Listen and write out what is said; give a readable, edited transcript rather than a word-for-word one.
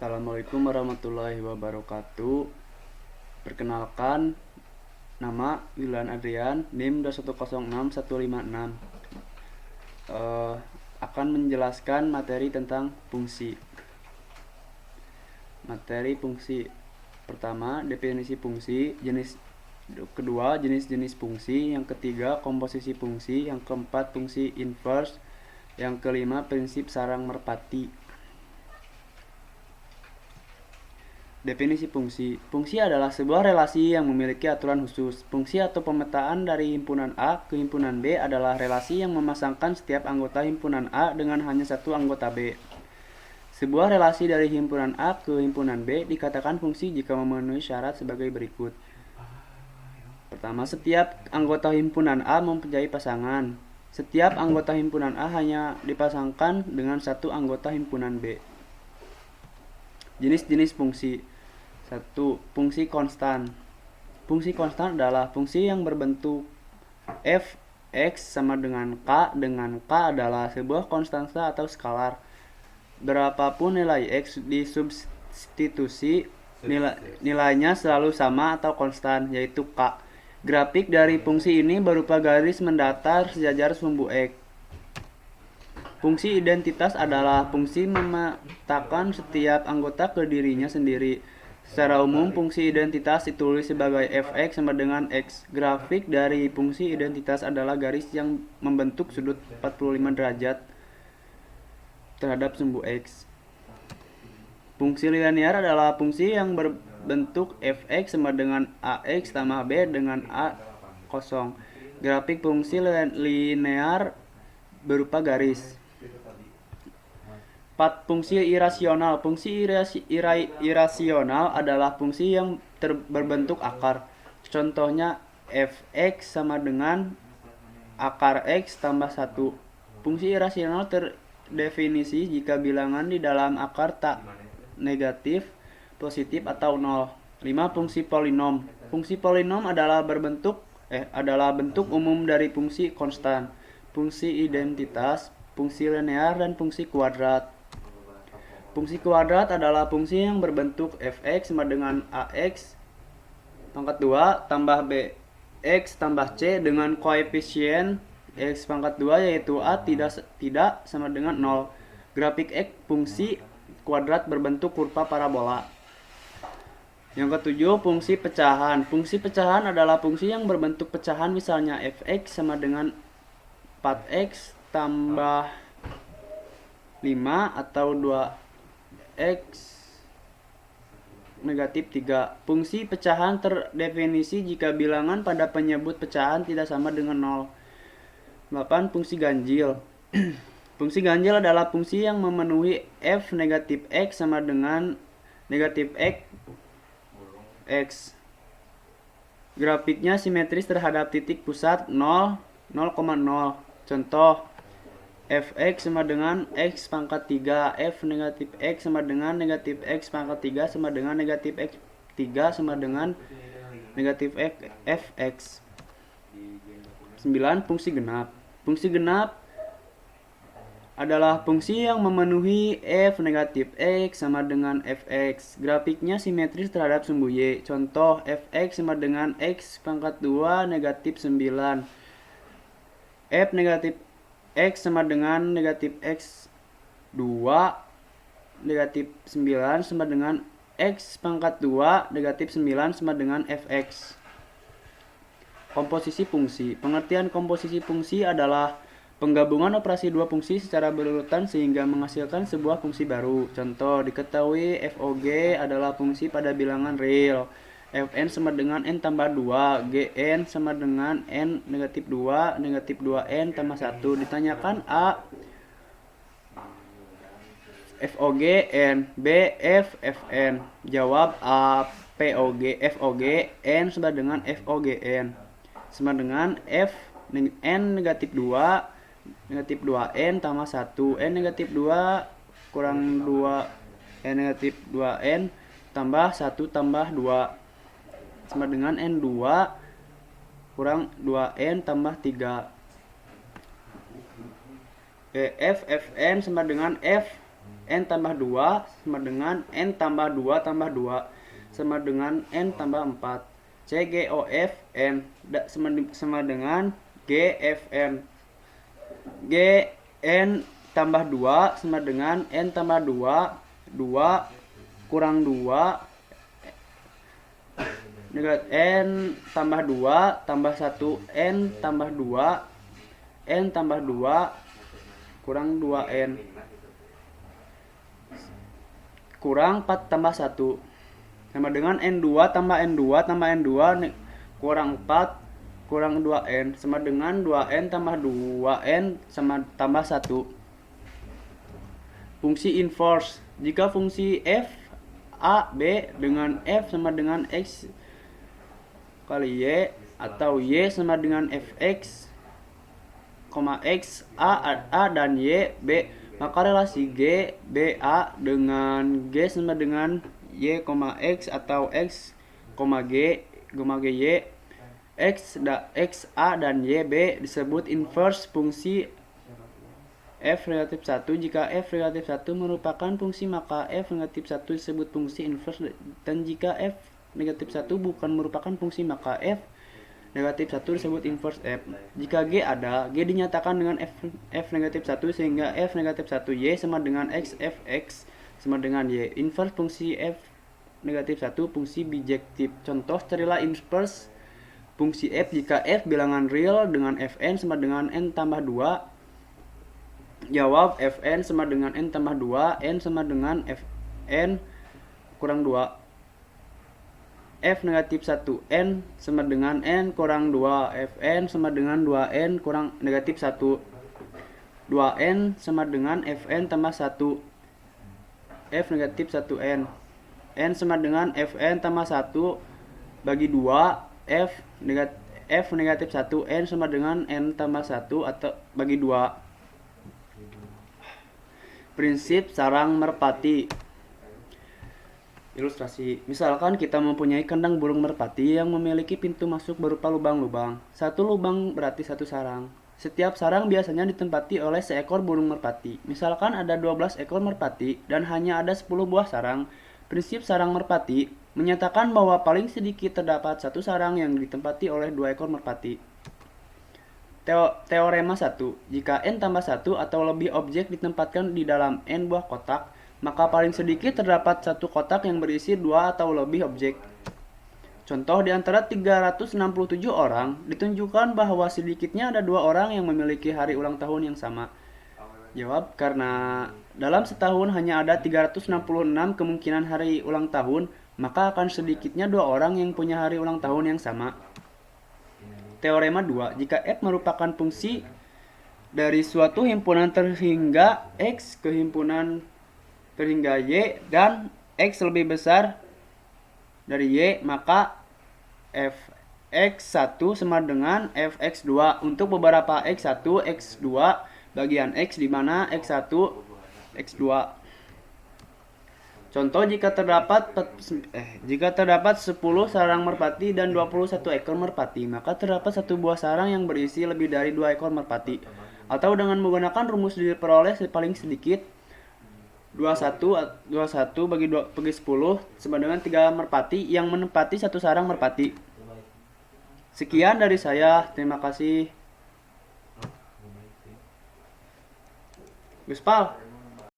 Assalamualaikum warahmatullahi wabarakatuh. Perkenalkan, nama Yulan Adrian, NIM 2106156. Akan menjelaskan materi tentang fungsi. Materi fungsi. Pertama, definisi fungsi, kedua, jenis-jenis fungsi, yang ketiga, komposisi fungsi, yang keempat, fungsi inverse, yang kelima, prinsip sarang merpati. Definisi fungsi. Fungsi adalah sebuah relasi yang memiliki aturan khusus. Fungsi atau pemetaan dari himpunan A ke himpunan B adalah relasi yang memasangkan setiap anggota himpunan A dengan hanya satu anggota B. Sebuah relasi dari himpunan A ke himpunan B dikatakan fungsi jika memenuhi syarat sebagai berikut. Pertama, setiap anggota himpunan A mempunyai pasangan. Setiap anggota himpunan A hanya dipasangkan dengan satu anggota himpunan B. Jenis-jenis fungsi. 1. Fungsi konstan. Fungsi konstan adalah fungsi yang berbentuk f x sama dengan k adalah sebuah konstanta atau skalar. Berapapun nilai x disubstitusi, nilainya selalu sama atau konstan, yaitu k. Grafik dari fungsi ini berupa garis mendatar sejajar sumbu x. Fungsi identitas adalah fungsi memetakan setiap anggota ke dirinya sendiri. Secara umum, fungsi identitas ditulis sebagai f(x) sama dengan x. Grafik dari fungsi identitas adalah garis yang membentuk sudut 45 derajat terhadap sumbu x. Fungsi linear adalah fungsi yang berbentuk f(x) sama dengan ax tambah b dengan a kosong. Grafik fungsi linear berupa garis. 4. Fungsi irasional. Fungsi irasional adalah fungsi yang berbentuk akar. Contohnya f(x) sama dengan akar x tambah 1. Fungsi irasional terdefinisi jika bilangan di dalam akar tak negatif, positif, atau 0. 5. Fungsi polinom. Fungsi polinom adalah bentuk umum dari fungsi konstan, fungsi identitas, fungsi linear, dan fungsi kuadrat. Fungsi kuadrat adalah fungsi yang berbentuk f(x) sama dengan ax pangkat 2 tambah bx tambah c dengan koefisien x pangkat 2 yaitu a tidak sama dengan 0. Grafik x fungsi kuadrat berbentuk kurva parabola. Yang ketujuh, fungsi pecahan. Fungsi pecahan adalah fungsi yang berbentuk pecahan, misalnya f(x) sama dengan 4x tambah 5 atau 2x negatif 3. Fungsi pecahan terdefinisi jika bilangan pada penyebut pecahan tidak sama dengan 0. 8. Fungsi ganjil. Fungsi ganjil adalah fungsi yang memenuhi f negatif x sama dengan negatif x. Grafiknya simetris terhadap titik pusat 0, 0,0. Contoh, f(x) sama dengan x pangkat 3, f negatif x sama dengan negatif x pangkat 3 sama dengan negatif x 3 sama dengan negatif fx. 9. Fungsi genap. Fungsi genap adalah fungsi yang memenuhi f negatif x sama dengan fx. Grafiknya simetris terhadap sumbu y. Contoh, fx sama dengan x pangkat 2 negatif 9. F negatif x sama dengan negatif x 2 negatif 9 sama dengan x pangkat 2 negatif 9 sama dengan fx. Komposisi fungsi. Pengertian komposisi fungsi adalah penggabungan operasi dua fungsi secara berurutan sehingga menghasilkan sebuah fungsi baru. Contoh, diketahui FOG adalah fungsi pada bilangan real. Fn sama dengan n tambah 2, Gn sama dengan n negatif 2, negatif 2n tambah 1. Ditanyakan A FOG n, B F Fn. Jawab A FOG n sama dengan FOGn sama dengan F n negatif 2, negatif 2n tambah 1. N negatif 2 kurang 2 n negatif 2n tambah 1 tambah 2 sama dengan N2 kurang 2N tambah 3. F Fn sama dengan F N tambah 2 sama dengan N tambah 2 tambah 2 sama dengan N tambah 4. CGOFN sama dengan GFN. GN tambah 2 sama dengan N tambah 2. 2 kurang 2. N tambah 2 tambah 1. N tambah 2. N tambah 2 kurang 2N. Kurang 4 tambah 1 sama dengan N2 tambah N2 tambah N2 kurang 4 kurang 2N sama dengan 2N tambah 2N sama tambah 1. Fungsi inverse. Jika fungsi f a b dengan f sama dengan x kali y atau y sama dengan fx, x a dan y b, maka relasi G B A dengan G sama dengan Y, X atau X, G Y, X A dan Y B disebut inverse fungsi f negatif 1. Jika f negatif 1 merupakan fungsi maka f negatif 1 disebut fungsi inverse, dan jika f negatif 1 bukan merupakan fungsi maka f negatif 1 disebut inverse f. Jika G ada, G dinyatakan dengan f negatif 1 sehingga f negatif 1 Y sama dengan X, Fx sama dengan Y. Inverse fungsi f negatif 1 fungsi bijektif. Contoh, carilah inverse fungsi f jika f bilangan real dengan fn sama dengan n tambah 2. Jawab, fn sama dengan n tambah 2, n sama dengan fn kurang 2. F negatif 1 N sama dengan N kurang 2. Fn sama dengan 2N kurang negatif 1. 2N sama dengan Fn tambah 1. F negatif 1N. N sama dengan Fn tambah 1 bagi 2. F negatif 1 N sama dengan N tambah 1 atau bagi 2. Prinsip sarang merpati. Ilustrasi. Misalkan kita mempunyai kandang burung merpati yang memiliki pintu masuk berupa lubang-lubang. Satu lubang berarti satu sarang. Setiap sarang biasanya ditempati oleh seekor burung merpati. Misalkan ada 12 ekor merpati dan hanya ada 10 buah sarang. Prinsip sarang merpati menyatakan bahwa paling sedikit terdapat satu sarang yang ditempati oleh 2 ekor merpati. Teorema 1. Jika n tambah 1 atau lebih objek ditempatkan di dalam n buah kotak, maka paling sedikit terdapat satu kotak yang berisi 2 atau lebih objek. Contoh, di antara 367 orang ditunjukkan bahwa sedikitnya ada 2 orang yang memiliki hari ulang tahun yang sama. Jawab, karena dalam setahun hanya ada 366 kemungkinan hari ulang tahun, maka akan sedikitnya 2 orang yang punya hari ulang tahun yang sama. Teorema 2. Jika f merupakan fungsi dari suatu himpunan terhingga x ke himpunan terhingga y dan x lebih besar dari y, maka fx1 sama dengan fx2 untuk beberapa x1, x2 bagian x di mana x1, x2. Contoh, jika terdapat 10 sarang merpati dan 21 ekor merpati, maka terdapat satu buah sarang yang berisi lebih dari 2 ekor merpati. Atau dengan menggunakan rumus diperoleh paling sedikit 21 bagi 10 sama dengan 3 merpati yang menempati satu sarang merpati. Sekian dari saya, terima kasih. Guspal.